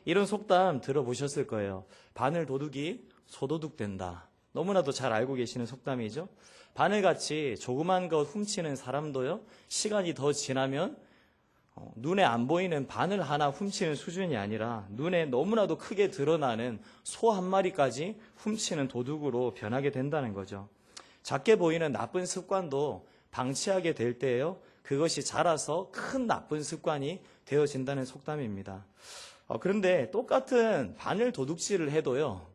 이런 속담 들어보셨을 거예요. 바늘 도둑이 소도둑 된다. 너무나도 잘 알고 계시는 속담이죠. 바늘같이 조그만 것 훔치는 사람도요, 시간이 더 지나면 눈에 안 보이는 바늘 하나 훔치는 수준이 아니라 눈에 너무나도 크게 드러나는 소 한 마리까지 훔치는 도둑으로 변하게 된다는 거죠. 작게 보이는 나쁜 습관도 방치하게 될 때에요, 그것이 자라서 큰 나쁜 습관이 되어진다는 속담입니다. 그런데 똑같은 바늘 도둑질을 해도요,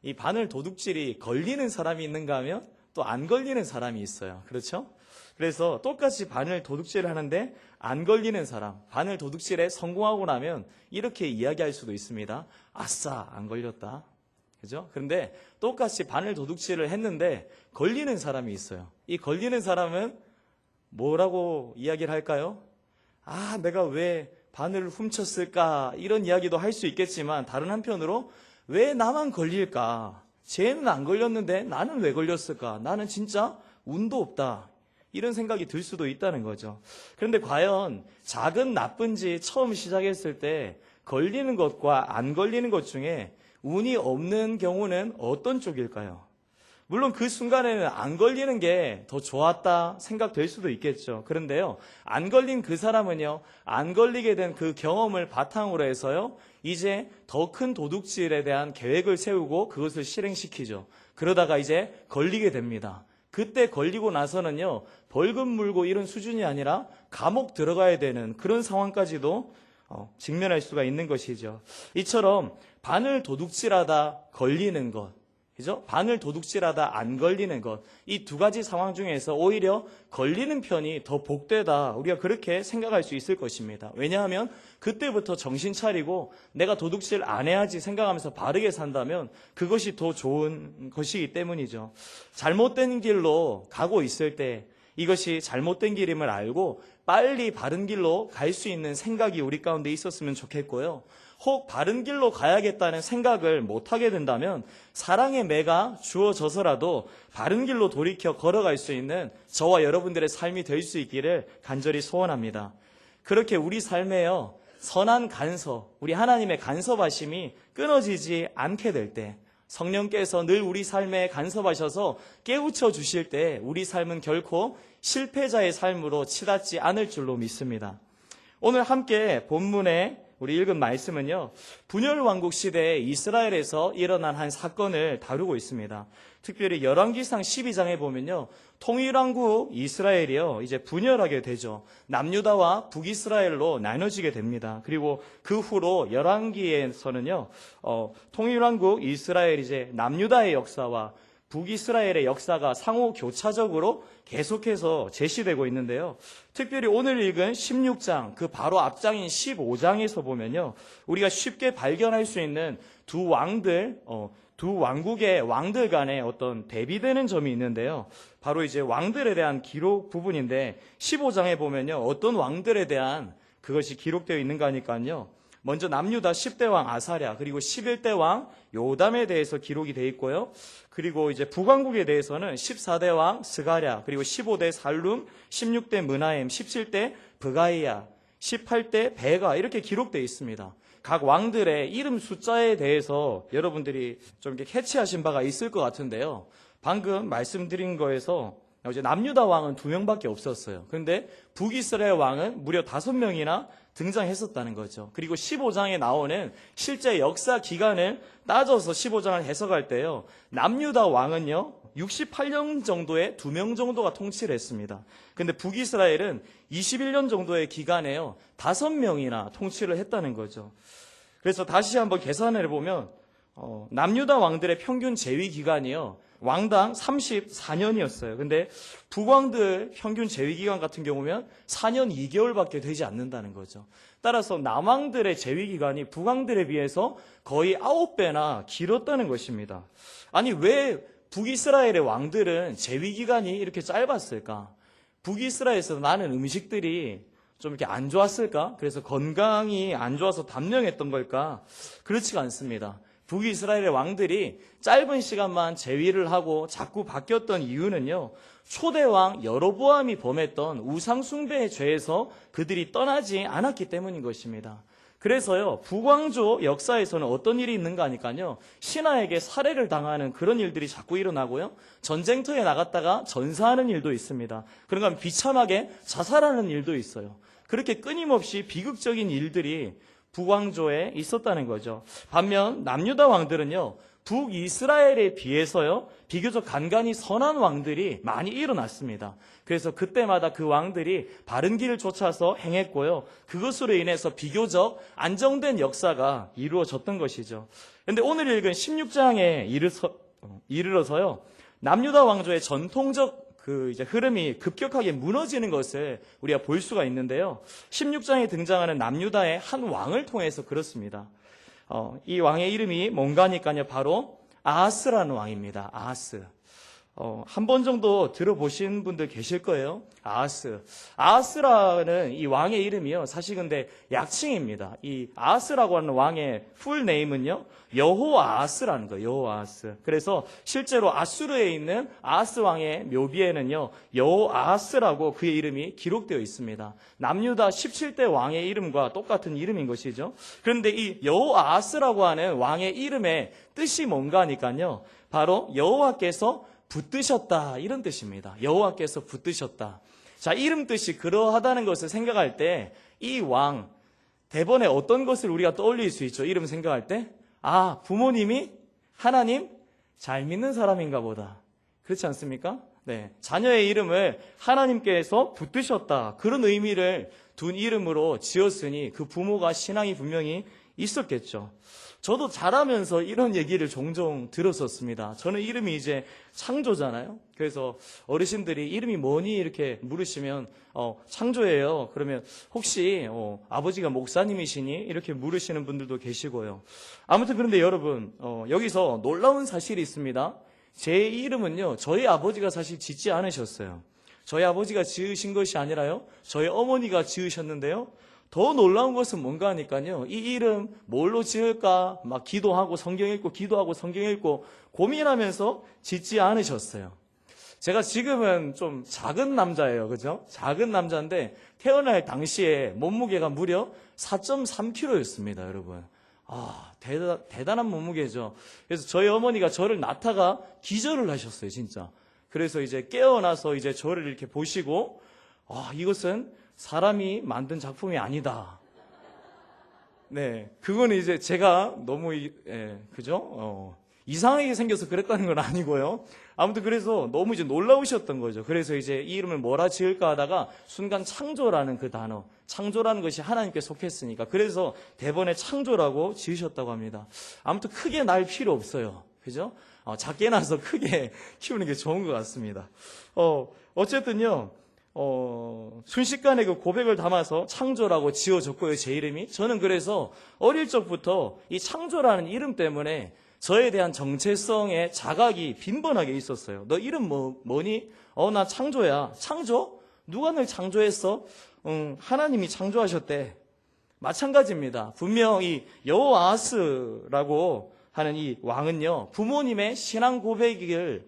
이 바늘 도둑질이 걸리는 사람이 있는가 하면 또 안 걸리는 사람이 있어요. 그렇죠? 그래서 똑같이 바늘 도둑질을 하는데 안 걸리는 사람, 바늘 도둑질에 성공하고 나면 이렇게 이야기할 수도 있습니다. 아싸, 안 걸렸다. 그죠? 그런데 똑같이 바늘 도둑질을 했는데 걸리는 사람이 있어요. 이 걸리는 사람은 뭐라고 이야기를 할까요? 아, 내가 왜 바늘을 훔쳤을까? 이런 이야기도 할 수 있겠지만, 다른 한편으로 왜 나만 걸릴까? 쟤는 안 걸렸는데 나는 왜 걸렸을까? 나는 진짜 운도 없다. 이런 생각이 들 수도 있다는 거죠. 그런데 과연 작은 나쁜 짓 처음 시작했을 때 걸리는 것과 안 걸리는 것 중에 운이 없는 경우는 어떤 쪽일까요? 물론 그 순간에는 안 걸리는 게 더 좋았다 생각될 수도 있겠죠. 그런데요, 안 걸린 그 사람은요, 안 걸리게 된 그 경험을 바탕으로 해서요, 이제 더 큰 도둑질에 대한 계획을 세우고 그것을 실행시키죠. 그러다가 이제 걸리게 됩니다. 그때 걸리고 나서는요, 벌금 물고 이런 수준이 아니라 감옥 들어가야 되는 그런 상황까지도 직면할 수가 있는 것이죠. 이처럼 바늘 도둑질하다 걸리는 것, 그죠? 바늘 도둑질하다 안 걸리는 것, 이 두 가지 상황 중에서 오히려 걸리는 편이 더 복되다, 우리가 그렇게 생각할 수 있을 것입니다. 왜냐하면 그때부터 정신 차리고 내가 도둑질 안 해야지 생각하면서 바르게 산다면 그것이 더 좋은 것이기 때문이죠. 잘못된 길로 가고 있을 때 이것이 잘못된 길임을 알고 빨리 바른 길로 갈 수 있는 생각이 우리 가운데 있었으면 좋겠고요. 혹 바른 길로 가야겠다는 생각을 못하게 된다면 사랑의 매가 주어져서라도 바른 길로 돌이켜 걸어갈 수 있는 저와 여러분들의 삶이 될 수 있기를 간절히 소원합니다. 그렇게 우리 삶에요, 선한 간섭, 우리 하나님의 간섭하심이 끊어지지 않게 될 때, 성령께서 늘 우리 삶에 간섭하셔서 깨우쳐 주실 때 우리 삶은 결코 실패자의 삶으로 치닫지 않을 줄로 믿습니다. 오늘 함께 본문에 우리 읽은 말씀은요, 분열 왕국 시대에 이스라엘에서 일어난 한 사건을 다루고 있습니다. 특별히 열왕기상 12장에 보면요, 통일왕국 이스라엘이요, 이제 분열하게 되죠. 남유다와 북이스라엘로 나눠지게 됩니다. 그리고 그 후로 열왕기에서는요, 통일왕국 이스라엘, 이제 남유다의 역사와 북이스라엘의 역사가 상호 교차적으로 계속해서 제시되고 있는데요. 특별히 오늘 읽은 16장, 그 바로 앞장인 15장에서 보면요, 우리가 쉽게 발견할 수 있는 두 왕들, 두 왕국의 왕들 간의 어떤 대비되는 점이 있는데요. 바로 이제 왕들에 대한 기록 부분인데, 15장에 보면요, 어떤 왕들에 대한 그것이 기록되어 있는가 하니까요, 먼저 남유다 10대 왕 아사랴, 그리고 11대 왕 요담에 대해서 기록이 되어 있고요. 그리고 이제 북왕국에 대해서는 14대 왕 스가랴, 그리고 15대 살룸, 16대 므나엠, 17대 브가이야, 18대 베가, 이렇게 기록되어 있습니다. 각 왕들의 이름 숫자에 대해서 여러분들이 좀 이렇게 캐치하신 바가 있을 것 같은데요. 방금 말씀드린 거에서 이제 남유다 왕은 2명밖에 없었어요. 그런데 북이스라엘 왕은 무려 5명이나 등장했었다는 거죠. 그리고 15장에 나오는 실제 역사 기간을 따져서 15장을 해석할 때요, 남유다 왕은요 68년 정도에 2명 정도가 통치를 했습니다. 그런데 북이스라엘은 21년 정도의 기간에요 5명이나 통치를 했다는 거죠. 그래서 다시 한번 계산을 해보면 남유다 왕들의 평균 재위 기간이요 왕당 34년이었어요. 근데 북왕들 평균 재위기간 같은 경우면 4년 2개월밖에 되지 않는다는 거죠. 따라서 남왕들의 재위기간이 북왕들에 비해서 거의 9배나 길었다는 것입니다. 아니, 왜 북이스라엘의 왕들은 재위기간이 이렇게 짧았을까? 북이스라엘에서 나는 음식들이 좀 이렇게 안 좋았을까? 그래서 건강이 안 좋아서 단명했던 걸까? 그렇지가 않습니다. 북이스라엘의 왕들이 짧은 시간만 재위를 하고 자꾸 바뀌었던 이유는요, 초대왕 여로보암이 범했던 우상숭배의 죄에서 그들이 떠나지 않았기 때문인 것입니다. 그래서요, 북왕조 역사에서는 어떤 일이 있는가 하니까요, 신하에게 살해를 당하는 그런 일들이 자꾸 일어나고요, 전쟁터에 나갔다가 전사하는 일도 있습니다. 그런가 하면 비참하게 자살하는 일도 있어요. 그렇게 끊임없이 비극적인 일들이 북왕조에 있었다는 거죠. 반면 남유다 왕들은요, 북이스라엘에 비해서요, 비교적 간간히 선한 왕들이 많이 일어났습니다. 그래서 그때마다 그 왕들이 바른 길을 쫓아서 행했고요, 그것으로 인해서 비교적 안정된 역사가 이루어졌던 것이죠. 그런데 오늘 읽은 16장에 이르러서요, 남유다 왕조의 전통적 이제 흐름이 급격하게 무너지는 것을 우리가 볼 수가 있는데요. 16장에 등장하는 남유다의 한 왕을 통해서 그렇습니다. 이 왕의 이름이 뭔가 하니까요, 바로 아하스라는 왕입니다. 아하스. 한 번 정도 들어보신 분들 계실 거예요. 아하스. 아하스라는 이 왕의 이름이요, 사실 근데 약칭입니다. 이 아하스라고 하는 왕의 풀 네임은요, 여호아하스라는 거예요. 여호아하스. 그래서 실제로 아수르에 있는 아하스 왕의 묘비에는요, 여호아하스라고 그의 이름이 기록되어 있습니다. 남유다 17대 왕의 이름과 똑같은 이름인 것이죠. 그런데 이 여호아하스라고 하는 왕의 이름의 뜻이 뭔가 하니까요, 바로 여호와께서 붙드셨다, 이런 뜻입니다. 여호와께서 붙드셨다. 자, 이름 뜻이 그러하다는 것을 생각할 때 이 왕, 대번에 어떤 것을 우리가 떠올릴 수 있죠? 이름 생각할 때? 아, 부모님이 하나님 잘 믿는 사람인가 보다. 그렇지 않습니까? 네, 자녀의 이름을 하나님께서 붙드셨다, 그런 의미를 둔 이름으로 지었으니 그 부모가 신앙이 분명히 있었겠죠. 저도 자라면서 이런 얘기를 종종 들었었습니다. 저는 이름이 이제 창조잖아요. 그래서 어르신들이 이름이 뭐니 이렇게 물으시면 창조예요. 그러면 혹시 아버지가 목사님이시니 이렇게 물으시는 분들도 계시고요. 아무튼 그런데 여러분, 여기서 놀라운 사실이 있습니다. 제 이름은요, 저희 아버지가 사실 짓지 않으셨어요. 저희 아버지가 지으신 것이 아니라요, 저희 어머니가 지으셨는데요, 더 놀라운 것은 뭔가 하니까요, 이 이름 뭘로 지을까 막 기도하고 성경 읽고 기도하고 성경 읽고 고민하면서 짓지 않으셨어요. 제가 지금은 좀 작은 남자예요. 그죠? 작은 남자인데 태어날 당시에 몸무게가 무려 4.3kg였습니다, 여러분. 아, 대단한 몸무게죠. 그래서 저희 어머니가 저를 낳다가 기절을 하셨어요, 진짜. 그래서 이제 깨어나서 이제 저를 이렇게 보시고, 이것은 사람이 만든 작품이 아니다. 네, 그거는 이제 제가 너무 그죠? 이상하게 생겨서 그랬다는 건 아니고요. 아무튼 그래서 너무 이제 놀라우셨던 거죠. 그래서 이제 이 이름을 뭐라 지을까 하다가 순간 창조라는 그 단어, 창조라는 것이 하나님께 속했으니까, 그래서 대번에 창조라고 지으셨다고 합니다. 아무튼 크게 날 필요 없어요. 그죠? 작게 나서 크게 키우는 게 좋은 것 같습니다. 어쨌든요, 순식간에 그 고백을 담아서 창조라고 지어졌고요, 제 이름이. 저는 그래서 어릴 적부터 이 창조라는 이름 때문에 저에 대한 정체성의 자각이 빈번하게 있었어요. 너 이름 뭐니? 나 창조야. 창조? 누가 널 창조했어? 하나님이 창조하셨대. 마찬가지입니다. 분명 이 여호아하스라고 하는 이 왕은요, 부모님의 신앙 고백을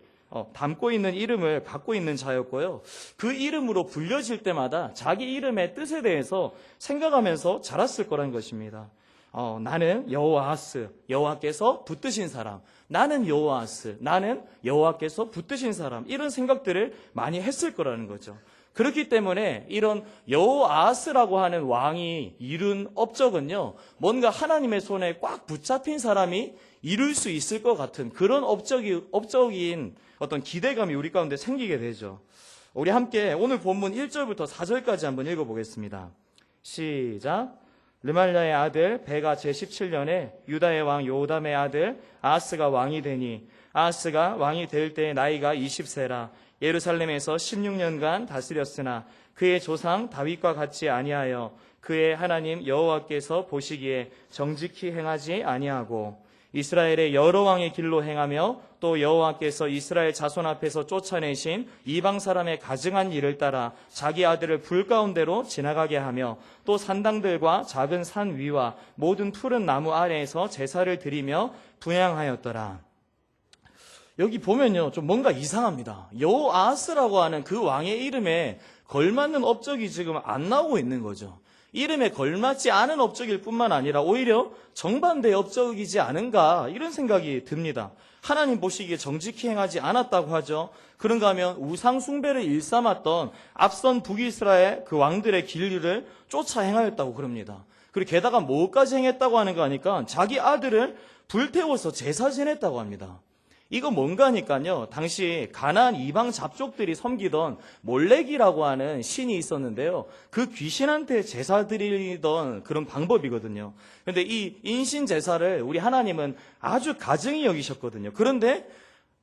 담고 있는 이름을 갖고 있는 자였고요, 그 이름으로 불려질 때마다 자기 이름의 뜻에 대해서 생각하면서 자랐을 거라는 것입니다. 나는 여호아하스, 여호와께서 붙드신 사람. 나는 여호아하스, 나는 여호와께서 붙드신 사람. 이런 생각들을 많이 했을 거라는 거죠. 그렇기 때문에 이런 여호아하스라고 하는 왕이 이룬 업적은요, 뭔가 하나님의 손에 꽉 붙잡힌 사람이 이룰 수 있을 것 같은 그런 업적인 어떤 기대감이 우리 가운데 생기게 되죠. 우리 함께 오늘 본문 1절부터 4절까지 한번 읽어보겠습니다. 시작. 르말랴의 아들 베가 제17년에 유다의 왕 요담의 아들 아하스가 왕이 되니, 아하스가 왕이 될 때의 나이가 20세라. 예루살렘에서 16년간 다스렸으나 그의 조상 다윗과 같이 아니하여 그의 하나님 여호와께서 보시기에 정직히 행하지 아니하고 이스라엘의 여러 왕의 길로 행하며 또 여호와께서 이스라엘 자손 앞에서 쫓아내신 이방 사람의 가증한 일을 따라 자기 아들을 불 가운데로 지나가게 하며 또 산당들과 작은 산 위와 모든 푸른 나무 아래에서 제사를 드리며 분향하였더라. 여기 보면요, 좀 뭔가 이상합니다. 여호아하스라고 하는 그 왕의 이름에 걸맞는 업적이 지금 안 나오고 있는 거죠. 이름에 걸맞지 않은 업적일 뿐만 아니라 오히려 정반대의 업적이지 않은가 이런 생각이 듭니다. 하나님 보시기에 정직히 행하지 않았다고 하죠. 그런가 하면 우상 숭배를 일삼았던 앞선 북이스라엘 그 왕들의 길을 쫓아 행하였다고 그럽니다. 그리고 게다가 뭐까지 행했다고 하는 거 아니까 자기 아들을 불태워서 제사 지냈다고 합니다. 이거 뭔가 하니까요, 당시 가나안 이방 잡족들이 섬기던 몰렉이라고 하는 신이 있었는데요, 그 귀신한테 제사 드리던 그런 방법이거든요. 그런데 이 인신 제사를 우리 하나님은 아주 가증히 여기셨거든요. 그런데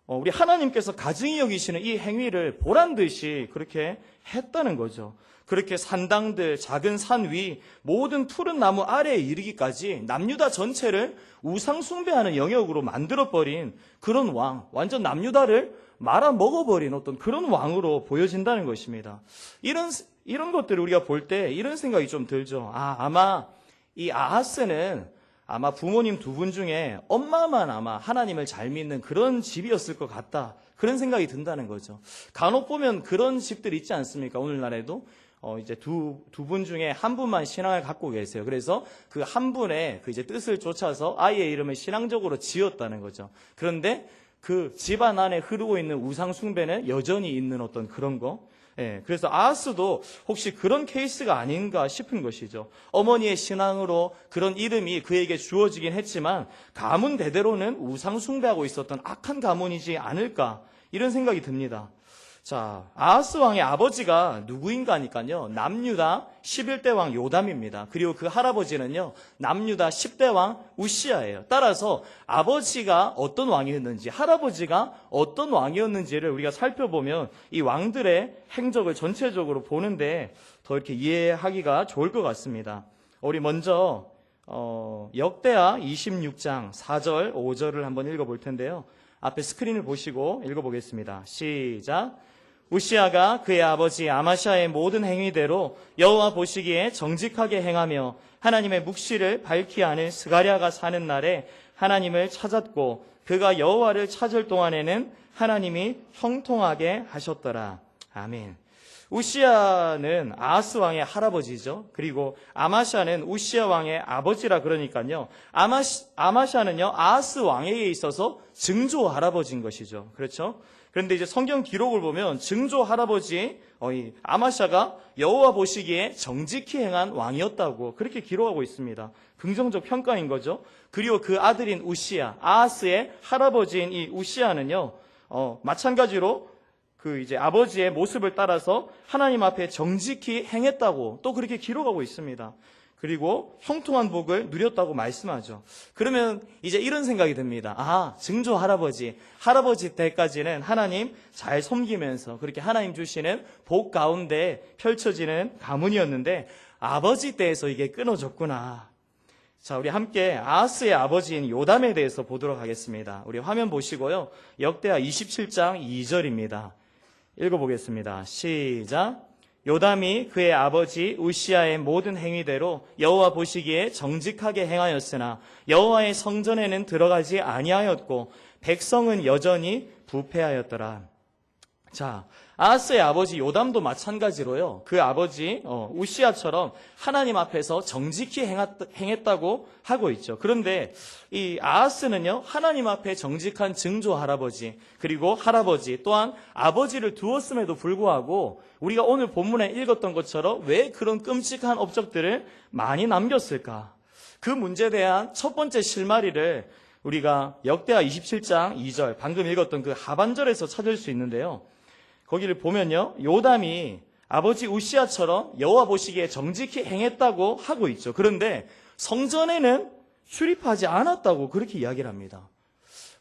우리 하나님께서 가증히 여기시는 이 행위를 보란듯이 그렇게 했다는 거죠. 그렇게 산당들, 작은 산 위, 모든 푸른 나무 아래에 이르기까지 남유다 전체를 우상 숭배하는 영역으로 만들어버린 그런 왕, 완전 남유다를 말아 먹어버린 어떤 그런 왕으로 보여진다는 것입니다. 이런 것들을 우리가 볼 때 이런 생각이 좀 들죠. 아마 이 아하스는 아마 부모님 두 분 중에 엄마만 아마 하나님을 잘 믿는 그런 집이었을 것 같다. 그런 생각이 든다는 거죠. 간혹 보면 그런 집들이 있지 않습니까? 오늘날에도. 이제 두 분 중에 한 분만 신앙을 갖고 계세요. 그래서 그 한 분의 그 이제 뜻을 쫓아서 아이의 이름을 신앙적으로 지었다는 거죠. 그런데 그 집안 안에 흐르고 있는 우상 숭배는 여전히 있는 어떤 그런 거. 예, 그래서 아하스도 혹시 그런 케이스가 아닌가 싶은 것이죠. 어머니의 신앙으로 그런 이름이 그에게 주어지긴 했지만 가문 대대로는 우상 숭배하고 있었던 악한 가문이지 않을까 이런 생각이 듭니다. 자, 아하스 왕의 아버지가 누구인가 하니까요, 남유다 11대 왕 요담입니다. 그리고 그 할아버지는요, 남유다 10대 왕 우시야예요. 따라서 아버지가 어떤 왕이었는지, 할아버지가 어떤 왕이었는지를 우리가 살펴보면 이 왕들의 행적을 전체적으로 보는데 더 이렇게 이해하기가 좋을 것 같습니다. 우리 먼저 역대하 26장 4절, 5절을 한번 읽어볼 텐데요. 앞에 스크린을 보시고 읽어보겠습니다. 시작. 우시야가 그의 아버지 아마샤의 모든 행위대로 여호와 보시기에 정직하게 행하며 하나님의 묵시를 밝히 아는 스가랴가 사는 날에 하나님을 찾았고 그가 여호와를 찾을 동안에는 하나님이 형통하게 하셨더라. 아멘. 우시야는 아하스 왕의 할아버지죠. 그리고 아마샤는 우시야 왕의 아버지라 그러니까요. 아마샤는요, 아하스 왕에게 있어서 증조 할아버지인 것이죠. 그렇죠? 그런데 이제 성경 기록을 보면 증조 할아버지 아마샤가 여호와 보시기에 정직히 행한 왕이었다고 그렇게 기록하고 있습니다. 긍정적 평가인 거죠. 그리고 그 아들인 우시야, 아하스의 할아버지인 이 우시야는요, 마찬가지로 그 이제 아버지의 모습을 따라서 하나님 앞에 정직히 행했다고 또 그렇게 기록하고 있습니다. 그리고 형통한 복을 누렸다고 말씀하죠. 그러면 이제 이런 생각이 듭니다. 증조 할아버지 때까지는 하나님 잘 섬기면서 그렇게 하나님 주시는 복 가운데 펼쳐지는 가문이었는데 아버지 때에서 이게 끊어졌구나. 자, 우리 함께 아하스의 아버지인 요담에 대해서 보도록 하겠습니다. 우리 화면 보시고요. 역대하 27장 2절입니다. 읽어보겠습니다. 시작. 요담이 그의 아버지 우시야의 모든 행위대로 여호와 보시기에 정직하게 행하였으나 여호와의 성전에는 들어가지 아니하였고 백성은 여전히 부패하였더라. 자, 아하스의 아버지 요담도 마찬가지로요, 그 아버지 우시야처럼 하나님 앞에서 정직히 행했다고 하고 있죠. 그런데 이 아하스는요, 하나님 앞에 정직한 증조 할아버지 그리고 할아버지 또한 아버지를 두었음에도 불구하고 우리가 오늘 본문에 읽었던 것처럼 왜 그런 끔찍한 업적들을 많이 남겼을까? 그 문제에 대한 첫 번째 실마리를 우리가 역대하 27장 2절 방금 읽었던 그 하반절에서 찾을 수 있는데요. 거기를 보면요, 요담이 아버지 우시야처럼 여호와 보시기에 정직히 행했다고 하고 있죠. 그런데 성전에는 출입하지 않았다고 그렇게 이야기를 합니다.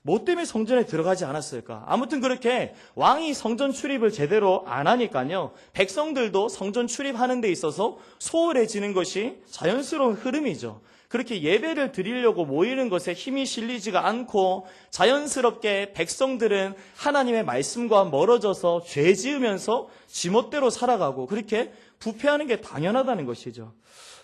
뭐 때문에 성전에 들어가지 않았을까? 아무튼 그렇게 왕이 성전 출입을 제대로 안 하니까요, 백성들도 성전 출입하는 데 있어서 소홀해지는 것이 자연스러운 흐름이죠. 그렇게 예배를 드리려고 모이는 것에 힘이 실리지가 않고 자연스럽게 백성들은 하나님의 말씀과 멀어져서 죄 지으면서 지멋대로 살아가고 그렇게 부패하는 게 당연하다는 것이죠.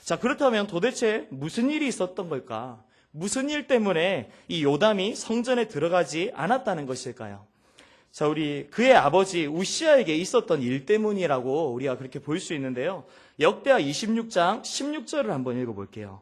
자, 그렇다면 도대체 무슨 일이 있었던 걸까? 무슨 일 때문에 이 요담이 성전에 들어가지 않았다는 것일까요? 자, 우리 그의 아버지 우시야에게 있었던 일 때문이라고 우리가 그렇게 볼 수 있는데요. 역대하 26장 16절을 한번 읽어볼게요.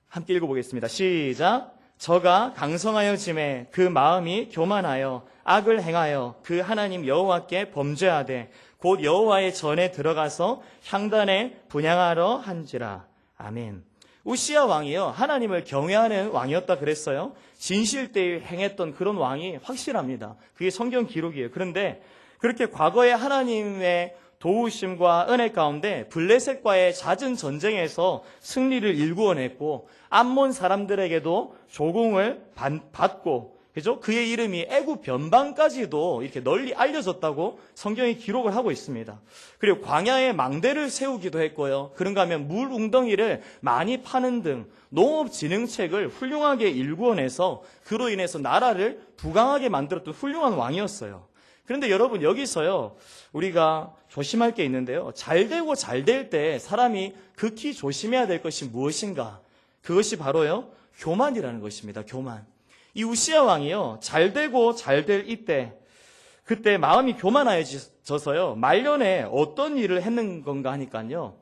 함께 읽어보겠습니다. 시작. 저가 강성하여 짐에 그 마음이 교만하여 악을 행하여 그 하나님 여호와께 범죄하되 곧 여호와의 전에 들어가서 향단에 분향하러 한지라. 아멘. 우시야 왕이요, 하나님을 경외하는 왕이었다 그랬어요. 진실되이 행했던 그런 왕이 확실합니다. 그게 성경 기록이에요. 그런데 그렇게 과거에 하나님의 도우심과 은혜 가운데 블레셋과의 잦은 전쟁에서 승리를 일구어냈고 암몬 사람들에게도 조공을 받고, 그죠? 그의 이름이 애굽 변방까지도 이렇게 널리 알려졌다고 성경이 기록을 하고 있습니다. 그리고 광야에 망대를 세우기도 했고요. 그런가 하면 물 웅덩이를 많이 파는 등 농업 진흥책을 훌륭하게 일구어내서 그로 인해서 나라를 부강하게 만들었던 훌륭한 왕이었어요. 그런데 여러분, 여기서요, 우리가 조심할 게 있는데요. 잘 되고 잘 될 때 사람이 극히 조심해야 될 것이 무엇인가? 그것이 바로요, 교만이라는 것입니다. 교만. 이 우시야 왕이요, 잘 되고 잘 될 이때, 그때 마음이 교만해져서요, 말년에 어떤 일을 했는 건가 하니까요,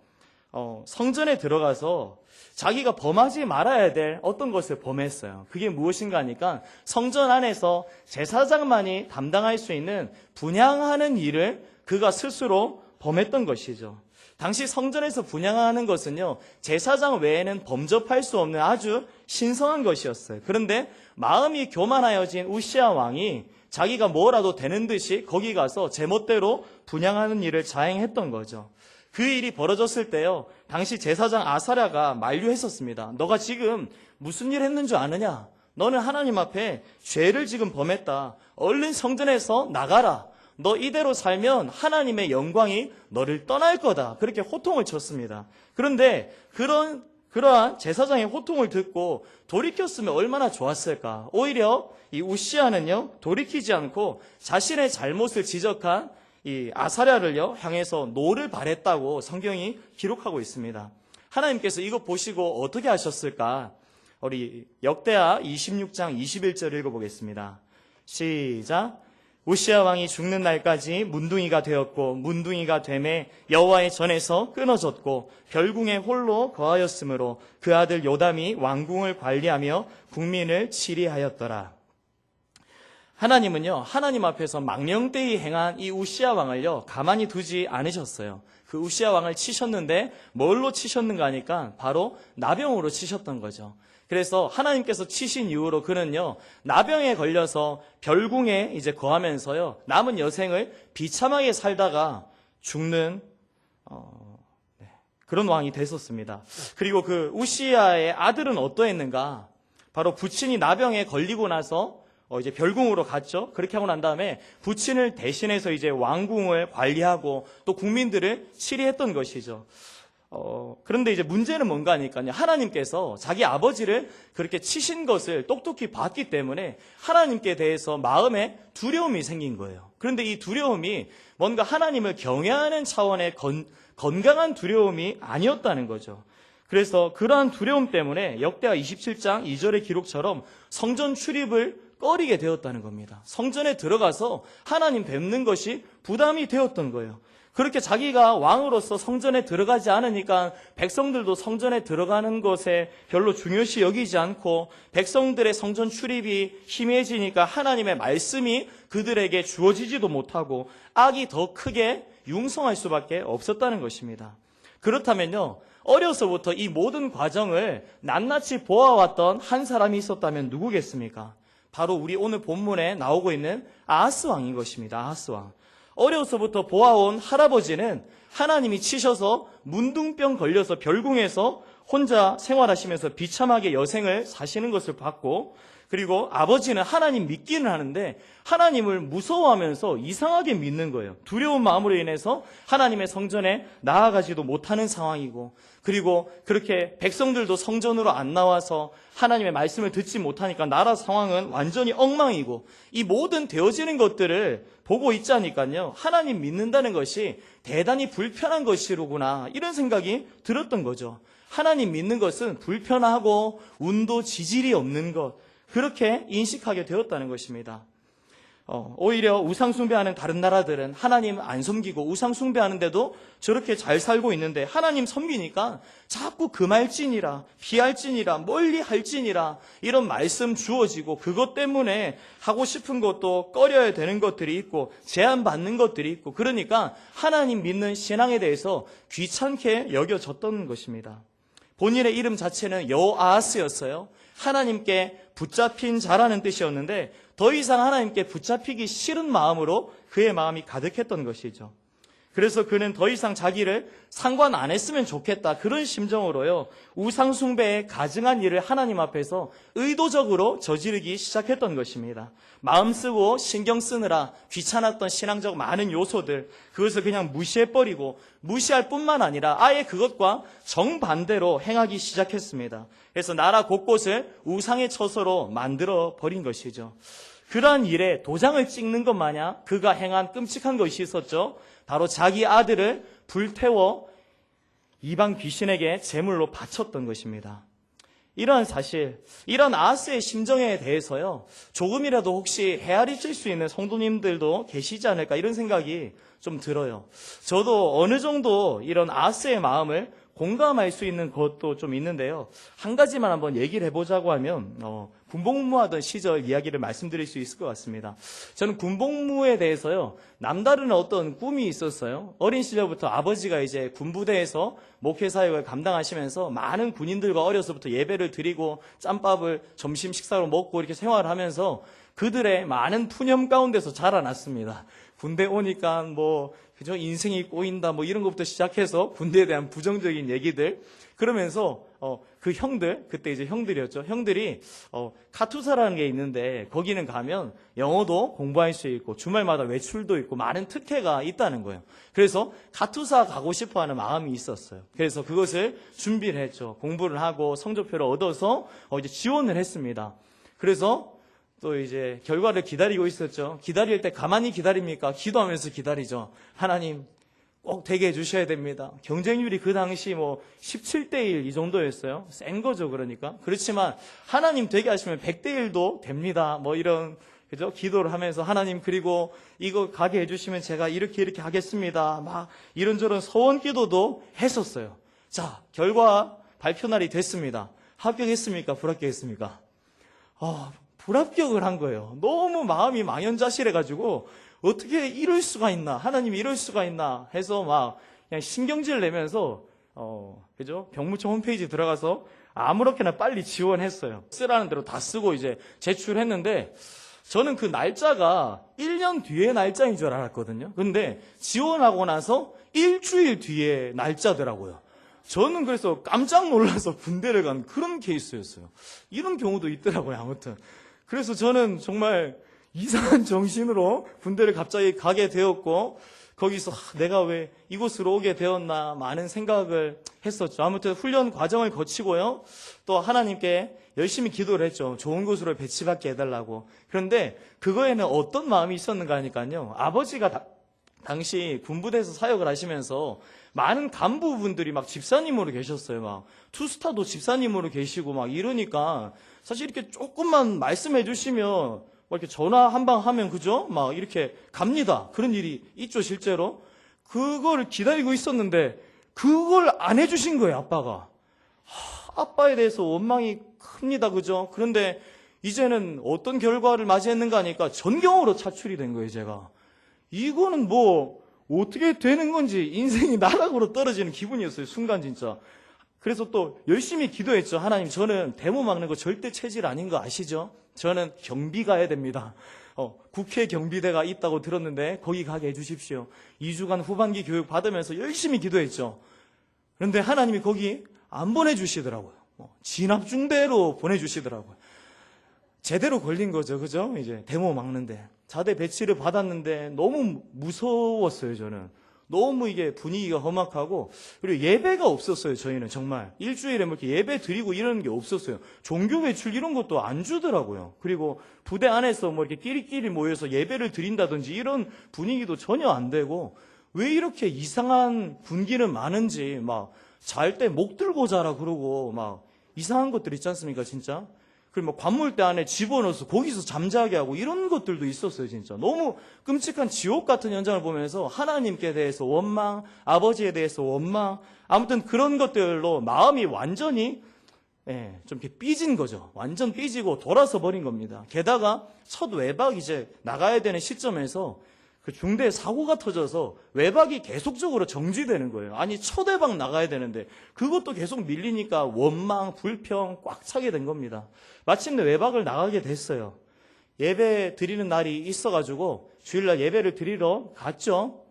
성전에 들어가서 자기가 범하지 말아야 될 어떤 것을 범했어요. 그게 무엇인가 하니까 성전 안에서 제사장만이 담당할 수 있는 분향하는 일을 그가 스스로 범했던 것이죠. 당시 성전에서 분향하는 것은요, 제사장 외에는 범접할 수 없는 아주 신성한 것이었어요. 그런데 마음이 교만하여진 우시야 왕이 자기가 뭐라도 되는 듯이 거기 가서 제멋대로 분향하는 일을 자행했던 거죠. 그 일이 벌어졌을 때요, 당시 제사장 아사랴가 만류했었습니다. 너가 지금 무슨 일 했는 줄 아느냐? 너는 하나님 앞에 죄를 지금 범했다. 얼른 성전에서 나가라. 너 이대로 살면 하나님의 영광이 너를 떠날 거다. 그렇게 호통을 쳤습니다. 그런데 그러한 제사장의 호통을 듣고 돌이켰으면 얼마나 좋았을까. 오히려 이 우시야는요, 돌이키지 않고 자신의 잘못을 지적한 이 아사랴를요 향해서 노를 발했다고 성경이 기록하고 있습니다. 하나님께서 이거 보시고 어떻게 하셨을까? 우리 역대하 26장 21절 읽어보겠습니다. 시작. 우시야 왕이 죽는 날까지 문둥이가 되었고 문둥이가 되매 여호와의 전에서 끊어졌고 별궁에 홀로 거하였으므로 그 아들 요담이 왕궁을 관리하며 국민을 치리하였더라. 하나님은요, 하나님 앞에서 망령되이 행한 이 우시야 왕을요, 가만히 두지 않으셨어요. 그 우시야 왕을 치셨는데 뭘로 치셨는가 하니까 바로 나병으로 치셨던 거죠. 그래서 하나님께서 치신 이후로 그는요, 나병에 걸려서 별궁에 이제 거하면서요, 남은 여생을 비참하게 살다가 죽는 그런 왕이 됐었습니다. 그리고 그 우시야의 아들은 어떠했는가? 바로 부친이 나병에 걸리고 나서 이제 별궁으로 갔죠. 그렇게 하고 난 다음에 부친을 대신해서 이제 왕궁을 관리하고 또 국민들을 치리했던 것이죠. 그런데 이제 문제는 뭔가 하니까요, 하나님께서 자기 아버지를 그렇게 치신 것을 똑똑히 봤기 때문에 하나님께 대해서 마음에 두려움이 생긴 거예요. 그런데 이 두려움이 뭔가 하나님을 경외하는 차원의 건강한 두려움이 아니었다는 거죠. 그래서 그러한 두려움 때문에 역대하 27장 2절의 기록처럼 성전 출입을 꺼리게 되었다는 겁니다. 성전에 들어가서 하나님 뵙는 것이 부담이 되었던 거예요. 그렇게 자기가 왕으로서 성전에 들어가지 않으니까 백성들도 성전에 들어가는 것에 별로 중요시 여기지 않고 백성들의 성전 출입이 희미해지니까 하나님의 말씀이 그들에게 주어지지도 못하고 악이 더 크게 융성할 수밖에 없었다는 것입니다. 그렇다면요, 어려서부터 이 모든 과정을 낱낱이 보아왔던 한 사람이 있었다면 누구겠습니까? 바로 우리 오늘 본문에 나오고 있는 아하스 왕인 것입니다. 아하스 왕. 어려서부터 보아온 할아버지는 하나님이 치셔서 문둥병 걸려서 별궁에서 혼자 생활하시면서 비참하게 여생을 사시는 것을 봤고, 그리고 아버지는 하나님 믿기는 하는데 하나님을 무서워하면서 이상하게 믿는 거예요. 두려운 마음으로 인해서 하나님의 성전에 나아가지도 못하는 상황이고, 그리고 그렇게 백성들도 성전으로 안 나와서 하나님의 말씀을 듣지 못하니까 나라 상황은 완전히 엉망이고, 이 모든 되어지는 것들을 보고 있자니까요, 하나님 믿는다는 것이 대단히 불편한 것이로구나, 이런 생각이 들었던 거죠. 하나님 믿는 것은 불편하고 운도 지질이 없는 것, 그렇게 인식하게 되었다는 것입니다. 오히려 우상숭배하는 다른 나라들은 하나님 안 섬기고 우상숭배하는데도 저렇게 잘 살고 있는데 하나님 섬기니까 자꾸 금할지니라 피할지니라 멀리 할지니라 이런 말씀 주어지고 그것 때문에 하고 싶은 것도 꺼려야 되는 것들이 있고 제한받는 것들이 있고 그러니까 하나님 믿는 신앙에 대해서 귀찮게 여겨졌던 것입니다. 본인의 이름 자체는 여호아하스였어요. 하나님께 붙잡힌 자라는 뜻이었는데 더 이상 하나님께 붙잡히기 싫은 마음으로 그의 마음이 가득했던 것이죠. 그래서 그는 더 이상 자기를 상관 안 했으면 좋겠다 그런 심정으로요 우상숭배에 가증한 일을 하나님 앞에서 의도적으로 저지르기 시작했던 것입니다. 마음 쓰고 신경 쓰느라 귀찮았던 신앙적 많은 요소들 그것을 그냥 무시해버리고 무시할 뿐만 아니라 아예 그것과 정반대로 행하기 시작했습니다. 그래서 나라 곳곳을 우상의 처소로 만들어버린 것이죠. 그러한 일에 도장을 찍는 것 마냥 그가 행한 끔찍한 것이 있었죠. 바로 자기 아들을 불태워 이방 귀신에게 제물로 바쳤던 것입니다. 이러한 사실, 이런 아하스의 심정에 대해서요 조금이라도 혹시 헤아리실 수 있는 성도님들도 계시지 않을까 이런 생각이 좀 들어요. 저도 어느 정도 이런 아하스의 마음을 공감할 수 있는 것도 좀 있는데요. 한 가지만 한번 얘기를 해보자고 하면 군복무하던 시절 이야기를 말씀드릴 수 있을 것 같습니다. 저는 군복무에 대해서요. 남다른 어떤 꿈이 있었어요. 어린 시절부터 아버지가 이제 군부대에서 목회사역을 감당하시면서 많은 군인들과 어려서부터 예배를 드리고 짬밥을 점심 식사로 먹고 이렇게 생활을 하면서 그들의 많은 푸념 가운데서 자라났습니다. 군대 오니까 그죠? 인생이 꼬인다 이런 것부터 시작해서 군대에 대한 부정적인 얘기들 그러면서 그 형들 그때 이제 형들이었죠. 형들이 카투사라는 게 있는데 거기는 가면 영어도 공부할 수 있고 주말마다 외출도 있고 많은 특혜가 있다는 거예요. 그래서 카투사 가고 싶어하는 마음이 있었어요. 그래서 그것을 준비를 했죠. 공부를 하고 성적표를 얻어서 이제 지원을 했습니다. 그래서 또 이제 결과를 기다리고 있었죠. 기다릴 때 가만히 기다립니까? 기도하면서 기다리죠. 하나님 꼭 되게 해주셔야 됩니다. 경쟁률이 그 당시 17대 1 이 정도였어요. 센 거죠, 그러니까. 그렇지만 하나님 되게 하시면 100대 1도 됩니다. 이런 그죠? 기도를 하면서 하나님 그리고 이거 가게 해주시면 제가 이렇게 하겠습니다. 이런저런 소원 기도도 했었어요. 자, 결과 발표 날이 됐습니다. 합격했습니까? 불합격했습니까? 불합격을 한 거예요. 너무 마음이 망연자실해가지고 어떻게 이럴 수가 있나, 하나님이 이럴 수가 있나 해서 그냥 신경질 내면서 그죠? 병무청 홈페이지 들어가서 아무렇게나 빨리 지원했어요. 쓰라는 대로 다 쓰고 이제 제출했는데 저는 그 날짜가 1년 뒤에 날짜인 줄 알았거든요. 근데 지원하고 나서 일주일 뒤에 날짜더라고요. 저는 그래서 깜짝 놀라서 군대를 간 그런 케이스였어요. 이런 경우도 있더라고요, 아무튼. 그래서 저는 정말 이상한 정신으로 군대를 갑자기 가게 되었고 거기서 내가 왜 이곳으로 오게 되었나 많은 생각을 했었죠. 아무튼 훈련 과정을 거치고요. 또 하나님께 열심히 기도를 했죠. 좋은 곳으로 배치받게 해달라고. 그런데 그거에는 어떤 마음이 있었는가 하니까요. 아버지가 당시 군부대에서 사역을 하시면서 많은 간부분들이 집사님으로 계셨어요. 투스타도 집사님으로 계시고 이러니까 사실 이렇게 조금만 말씀해 주시면 이렇게 전화 한 방 하면 그죠? 이렇게 갑니다. 그런 일이 있죠, 실제로. 그걸 기다리고 있었는데 그걸 안 해주신 거예요, 아빠가. 아빠에 대해서 원망이 큽니다, 그죠? 그런데 이제는 어떤 결과를 맞이했는가 하니까 전경으로 차출이 된 거예요, 제가. 이거는 어떻게 되는 건지 인생이 나락으로 떨어지는 기분이었어요, 순간 진짜. 그래서 또 열심히 기도했죠. 하나님, 저는 데모 막는 거 절대 체질 아닌 거 아시죠? 저는 경비 가야 됩니다. 국회 경비대가 있다고 들었는데 거기 가게 해주십시오. 2주간 후반기 교육 받으면서 열심히 기도했죠. 그런데 하나님이 거기 안 보내주시더라고요. 진압중대로 보내주시더라고요. 제대로 걸린 거죠, 그죠? 이제 데모 막는데. 자대 배치를 받았는데 너무 무서웠어요, 저는. 너무 이게 분위기가 험악하고, 그리고 예배가 없었어요, 저희는 정말. 일주일에 이렇게 예배 드리고 이러는 게 없었어요. 종교 외출 이런 것도 안 주더라고요. 그리고 부대 안에서 이렇게 끼리끼리 모여서 예배를 드린다든지 이런 분위기도 전혀 안 되고, 왜 이렇게 이상한 군기는 많은지, 잘 때 목 들고 자라 그러고, 이상한 것들 있지 않습니까, 진짜? 그리고 뭐 관물대 안에 집어넣어서 거기서 잠자게 하고 이런 것들도 있었어요, 진짜. 너무 끔찍한 지옥 같은 현장을 보면서 하나님께 대해서 원망, 아버지에 대해서 원망, 아무튼 그런 것들로 마음이 완전히 좀 이렇게 삐진 거죠. 완전 삐지고 돌아서 버린 겁니다. 게다가 첫 외박 이제 나가야 되는 시점에서 그 중대 사고가 터져서 외박이 계속적으로 정지되는 거예요. 아니 첫 외박 나가야 되는데 그것도 계속 밀리니까 원망, 불평 꽉 차게 된 겁니다. 마침내 외박을 나가게 됐어요. 예배 드리는 날이 있어가지고 주일날 예배를 드리러 갔죠.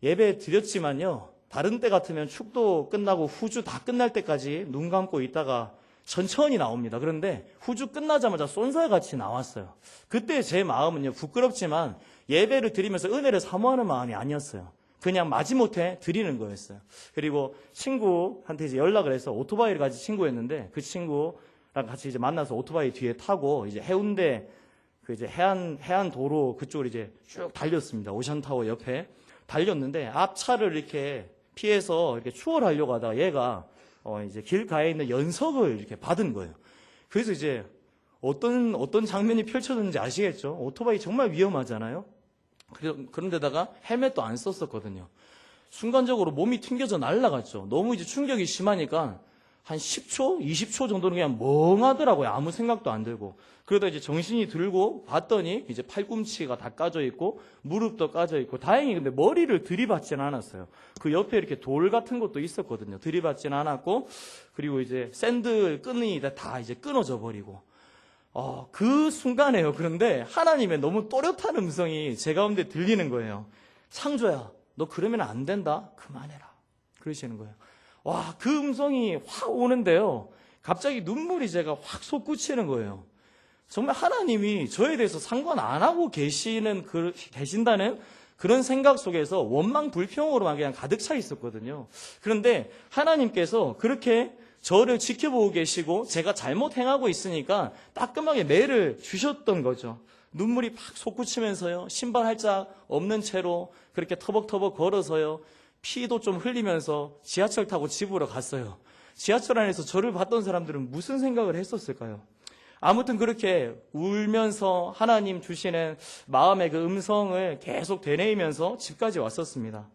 예배 드렸지만요, 다른 때 같으면 축도 끝나고 후주 다 끝날 때까지 눈 감고 있다가 천천히 나옵니다. 그런데 후주 끝나자마자 쏜살같이 나왔어요. 그때 제 마음은요, 부끄럽지만 예배를 드리면서 은혜를 사모하는 마음이 아니었어요. 그냥 마지못해 드리는 거였어요. 그리고 친구한테 이제 연락을 해서 오토바이를 가진 친구였는데 그 친구랑 같이 이제 만나서 오토바이 뒤에 타고 이제 해운대 그 이제 해안 도로 그쪽으로 이제 쭉 달렸습니다. 오션타워 옆에 달렸는데 앞 차를 이렇게 피해서 이렇게 추월하려고 하다가 얘가 이제 길가에 있는 연석을 이렇게 받은 거예요. 그래서 이제 어떤 장면이 펼쳐졌는지 아시겠죠? 오토바이 정말 위험하잖아요? 그런데다가 헬멧도 안 썼었거든요. 순간적으로 몸이 튕겨져 날아갔죠. 너무 이제 충격이 심하니까 한 10초, 20초 정도는 그냥 멍하더라고요. 아무 생각도 안 들고. 그러다 이제 정신이 들고 봤더니 이제 팔꿈치가 다 까져 있고 무릎도 까져 있고, 다행히 근데 머리를 들이받지는 않았어요. 그 옆에 이렇게 돌 같은 것도 있었거든요. 들이받지는 않았고, 그리고 이제 샌들 끈이 다 이제 끊어져 버리고. 그 순간에요. 그런데 하나님의 너무 또렷한 음성이 제 가운데 들리는 거예요. 창조야, 너 그러면 안 된다. 그만해라. 그러시는 거예요. 와, 그 음성이 확 오는데요. 갑자기 눈물이 제가 확 솟구치는 거예요. 정말 하나님이 저에 대해서 상관 안 하고 계신다는 그런 생각 속에서 원망, 불평으로만 그냥 가득 차 있었거든요. 그런데 하나님께서 그렇게 저를 지켜보고 계시고 제가 잘못 행하고 있으니까 따끔하게 매를 주셨던 거죠. 눈물이 팍 솟구치면서요. 신발 한 짝 없는 채로 그렇게 터벅터벅 걸어서요. 피도 좀 흘리면서 지하철 타고 집으로 갔어요. 지하철 안에서 저를 봤던 사람들은 무슨 생각을 했었을까요? 아무튼 그렇게 울면서 하나님 주시는 마음의 그 음성을 계속 되뇌이면서 집까지 왔었습니다.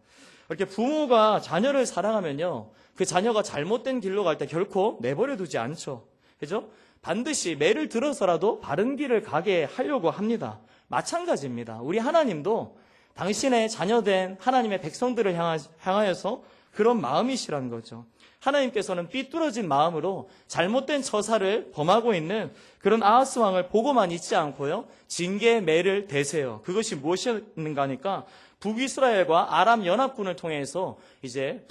이렇게 부모가 자녀를 사랑하면요, 그 자녀가 잘못된 길로 갈 때 결코 내버려 두지 않죠. 그죠? 반드시 매를 들어서라도 바른 길을 가게 하려고 합니다. 마찬가지입니다. 우리 하나님도 당신의 자녀된 하나님의 백성들을 향하여서 그런 마음이시라는 거죠. 하나님께서는 삐뚤어진 마음으로 잘못된 처사를 범하고 있는 그런 아하스 왕을 보고만 있지 않고요, 징계의 매를 대세요. 그것이 무엇인가 하니까 북이스라엘과 아람 연합군을 통해서 이제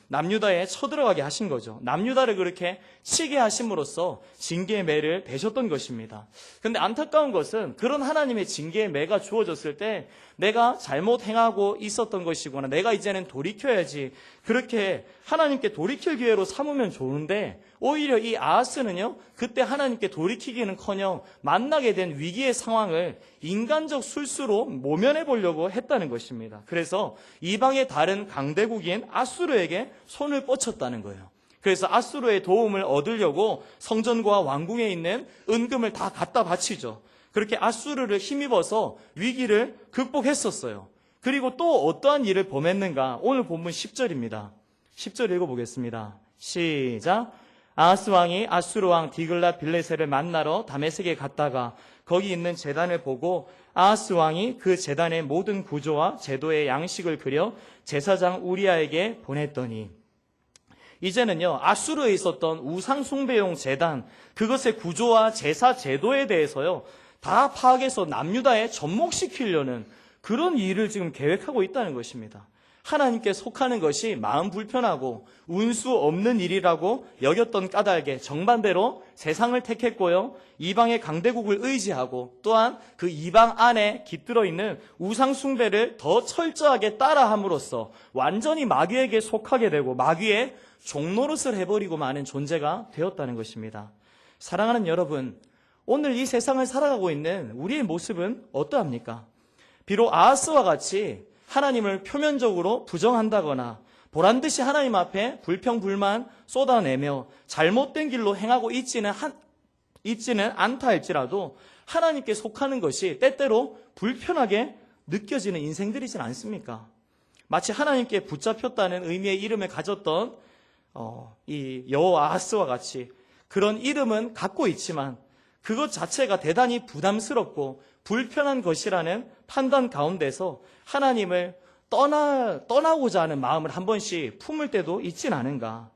남유다에 쳐들어가게 하신 거죠. 남유다를 그렇게 치게 하심으로써 징계의 매를 대셨던 것입니다. 그런데 안타까운 것은 그런 하나님의 징계의 매가 주어졌을 때 내가 잘못 행하고 있었던 것이구나, 내가 이제는 돌이켜야지, 그렇게 하나님께 돌이킬 기회로 삼으면 좋은데 오히려 이 아하스는요, 그때 하나님께 돌이키기는커녕 만나게 된 위기의 상황을 인간적 술수로 모면해 보려고 했다는 것입니다. 그래서 이방의 다른 강대국인 아수르에게 손을 뻗쳤다는 거예요. 그래서 아수르의 도움을 얻으려고 성전과 왕궁에 있는 은금을 다 갖다 바치죠. 그렇게 아수르를 힘입어서 위기를 극복했었어요. 그리고 또 어떠한 일을 범했는가? 오늘 본문 10절입니다. 10절 읽어보겠습니다. 시작. 아하스 왕이 아수르 왕 디글랏 빌레셋을 만나러 다메섹에 갔다가 거기 있는 제단을 보고 아하스 왕이 그 제단의 모든 구조와 제도의 양식을 그려 제사장 우리아에게 보냈더니, 이제는요, 아수르에 있었던 우상 숭배용 제단, 그것의 구조와 제사 제도에 대해서요, 다 파악해서 남유다에 접목시키려는 그런 일을 지금 계획하고 있다는 것입니다. 하나님께 속하는 것이 마음 불편하고 운수 없는 일이라고 여겼던 까닭에 정반대로 세상을 택했고요, 이방의 강대국을 의지하고 또한 그 이방 안에 깃들어 있는 우상 숭배를 더 철저하게 따라함으로써 완전히 마귀에게 속하게 되고 마귀의 종노릇을 해버리고 마는 존재가 되었다는 것입니다. 사랑하는 여러분, 오늘 이 세상을 살아가고 있는 우리의 모습은 어떠합니까? 비록 아하스와 같이 하나님을 표면적으로 부정한다거나 보란듯이 하나님 앞에 불평불만 쏟아내며 잘못된 길로 행하고 있지는 않다 할지라도 하나님께 속하는 것이 때때로 불편하게 느껴지는 인생들이진 않습니까? 마치 하나님께 붙잡혔다는 의미의 이름을 가졌던 이 여호아하스와 같이 그런 이름은 갖고 있지만 그것 자체가 대단히 부담스럽고 불편한 것이라는 판단 가운데서 하나님을 떠나고자 하는 마음을 한 번씩 품을 때도 있진 않은가.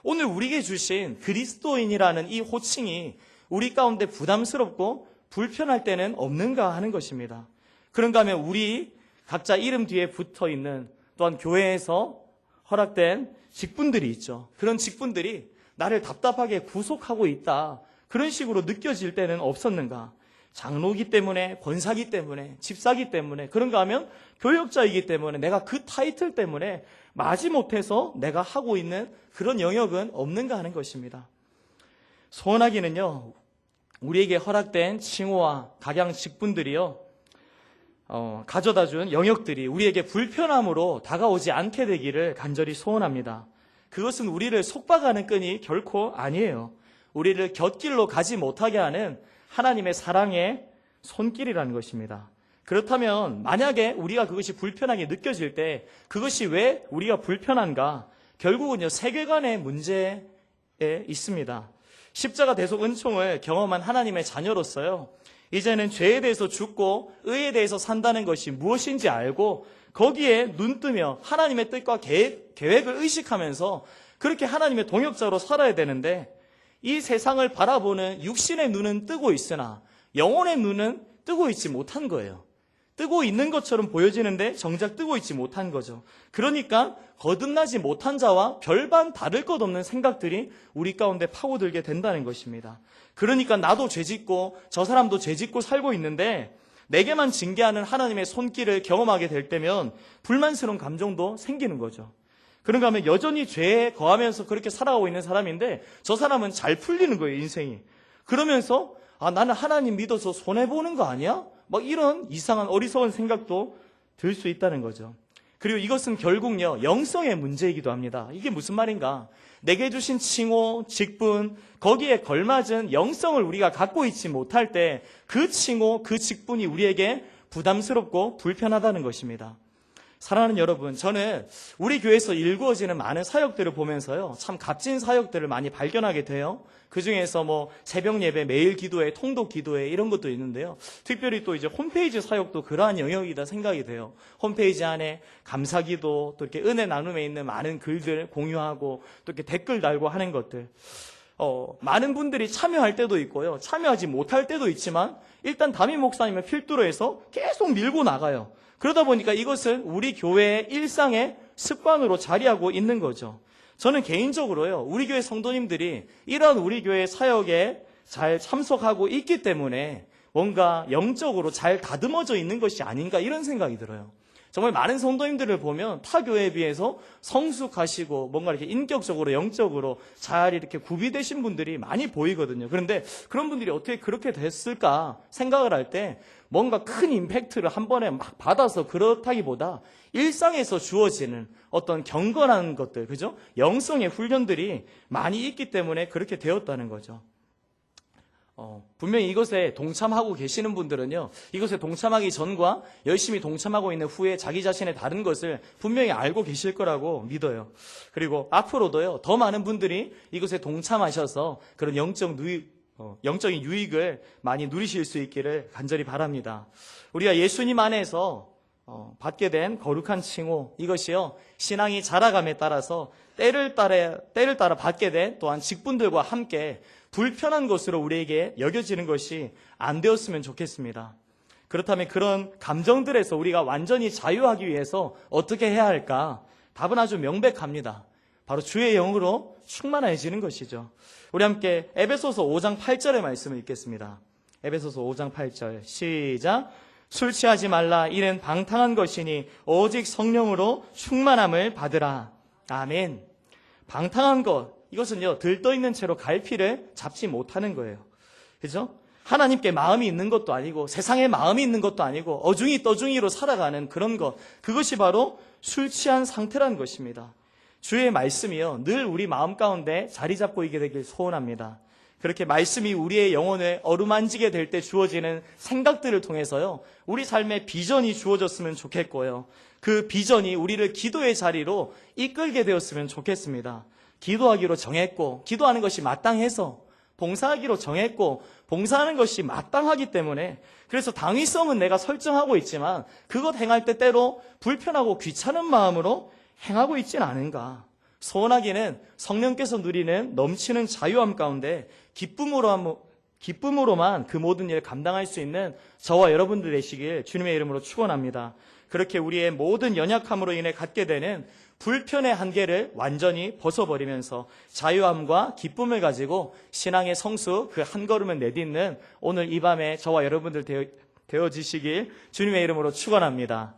오늘 우리에게 주신 그리스도인이라는 이 호칭이 우리 가운데 부담스럽고 불편할 때는 없는가 하는 것입니다. 그런가 하면 우리 각자 이름 뒤에 붙어 있는 또한 교회에서 허락된 직분들이 있죠. 그런 직분들이 나를 답답하게 구속하고 있다. 그런 식으로 느껴질 때는 없었는가? 장로기 때문에, 권사기 때문에, 집사기 때문에, 그런가 하면 교역자이기 때문에 내가 그 타이틀 때문에 마지못해서 내가 하고 있는 그런 영역은 없는가 하는 것입니다. 소원하기는요, 우리에게 허락된 칭호와 각양 직분들이요, 가져다준 영역들이 우리에게 불편함으로 다가오지 않게 되기를 간절히 소원합니다. 그것은 우리를 속박하는 끈이 결코 아니에요. 우리를 곁길로 가지 못하게 하는 하나님의 사랑의 손길이라는 것입니다. 그렇다면 만약에 우리가 그것이 불편하게 느껴질 때 그것이 왜 우리가 불편한가? 결국은요, 세계관의 문제에 있습니다. 십자가 대속 은총을 경험한 하나님의 자녀로서요, 이제는 죄에 대해서 죽고 의에 대해서 산다는 것이 무엇인지 알고 거기에 눈뜨며 하나님의 뜻과 계획을 의식하면서 그렇게 하나님의 동역자로 살아야 되는데, 이 세상을 바라보는 육신의 눈은 뜨고 있으나 영혼의 눈은 뜨고 있지 못한 거예요. 뜨고 있는 것처럼 보여지는데 정작 뜨고 있지 못한 거죠. 그러니까 거듭나지 못한 자와 별반 다를 것 없는 생각들이 우리 가운데 파고들게 된다는 것입니다. 그러니까 나도 죄짓고 저 사람도 죄짓고 살고 있는데 내게만 징계하는 하나님의 손길을 경험하게 될 때면 불만스러운 감정도 생기는 거죠. 그런가 하면 여전히 죄에 거하면서 그렇게 살아가고 있는 사람인데 저 사람은 잘 풀리는 거예요, 인생이. 그러면서 나는 하나님 믿어서 손해보는 거 아니야? 막 이런 이상한 어리석은 생각도 들 수 있다는 거죠. 그리고 이것은 결국요, 영성의 문제이기도 합니다. 이게 무슨 말인가? 내게 주신 칭호, 직분, 거기에 걸맞은 영성을 우리가 갖고 있지 못할 때 그 칭호, 그 직분이 우리에게 부담스럽고 불편하다는 것입니다. 사랑하는 여러분, 저는 우리 교회에서 일구어지는 많은 사역들을 보면서요, 참 값진 사역들을 많이 발견하게 돼요. 그 중에서 새벽 예배, 매일 기도회, 통독 기도회 이런 것도 있는데요. 특별히 또 이제 홈페이지 사역도 그러한 영역이다 생각이 돼요. 홈페이지 안에 감사기도, 또 이렇게 은혜 나눔에 있는 많은 글들 공유하고 또 이렇게 댓글 달고 하는 것들. 많은 분들이 참여할 때도 있고요, 참여하지 못할 때도 있지만 일단 담임 목사님을 필두로 해서 계속 밀고 나가요. 그러다 보니까 이것은 우리 교회의 일상의 습관으로 자리하고 있는 거죠. 저는 개인적으로요, 우리 교회 성도님들이 이런 우리 교회 사역에 잘 참석하고 있기 때문에 뭔가 영적으로 잘 다듬어져 있는 것이 아닌가 이런 생각이 들어요. 정말 많은 성도님들을 보면 타 교회에 비해서 성숙하시고 뭔가 이렇게 인격적으로 영적으로 잘 이렇게 구비되신 분들이 많이 보이거든요. 그런데 그런 분들이 어떻게 그렇게 됐을까 생각을 할 때 뭔가 큰 임팩트를 한 번에 막 받아서 그렇다기보다 일상에서 주어지는 어떤 경건한 것들, 그죠? 영성의 훈련들이 많이 있기 때문에 그렇게 되었다는 거죠. 분명히 이것에 동참하고 계시는 분들은요, 이것에 동참하기 전과 열심히 동참하고 있는 후에 자기 자신의 다른 것을 분명히 알고 계실 거라고 믿어요. 그리고 앞으로도요, 더 많은 분들이 이것에 동참하셔서 그런 영적인 유익을 많이 누리실 수 있기를 간절히 바랍니다. 우리가 예수님 안에서 받게 된 거룩한 칭호, 이것이요, 신앙이 자라감에 따라서 때를 따라 받게 된 또한 직분들과 함께 불편한 것으로 우리에게 여겨지는 것이 안 되었으면 좋겠습니다. 그렇다면 그런 감정들에서 우리가 완전히 자유하기 위해서 어떻게 해야 할까? 답은 아주 명백합니다. 바로 주의 영으로 충만해지는 것이죠. 우리 함께 에베소서 5장 8절의 말씀을 읽겠습니다. 에베소서 5장 8절 시작. 술 취하지 말라. 이는 방탕한 것이니 오직 성령으로 충만함을 받으라. 아멘. 방탕한 것, 이것은요, 들떠있는 채로 갈피를 잡지 못하는 거예요. 그죠? 하나님께 마음이 있는 것도 아니고 세상에 마음이 있는 것도 아니고 어중이 떠중이로 살아가는 그런 것, 그것이 바로 술 취한 상태라는 것입니다. 주의 말씀이요, 늘 우리 마음 가운데 자리 잡고 있게 되길 소원합니다. 그렇게 말씀이 우리의 영혼을 어루만지게 될 때 주어지는 생각들을 통해서요, 우리 삶에 비전이 주어졌으면 좋겠고요. 그 비전이 우리를 기도의 자리로 이끌게 되었으면 좋겠습니다. 기도하기로 정했고, 기도하는 것이 마땅해서, 봉사하기로 정했고, 봉사하는 것이 마땅하기 때문에, 그래서 당위성은 내가 설정하고 있지만 그것 행할 때 때로 불편하고 귀찮은 마음으로 행하고 있지는 않은가. 소원하기는 성령께서 누리는 넘치는 자유함 가운데 기쁨으로만 그 모든 일을 감당할 수 있는 저와 여러분들 되시길 주님의 이름으로 축원합니다. 그렇게 우리의 모든 연약함으로 인해 갖게 되는 불편의 한계를 완전히 벗어버리면서 자유함과 기쁨을 가지고 신앙의 성수 그 한 걸음을 내딛는 오늘 이 밤에 저와 여러분들 되어지시길 주님의 이름으로 축원합니다.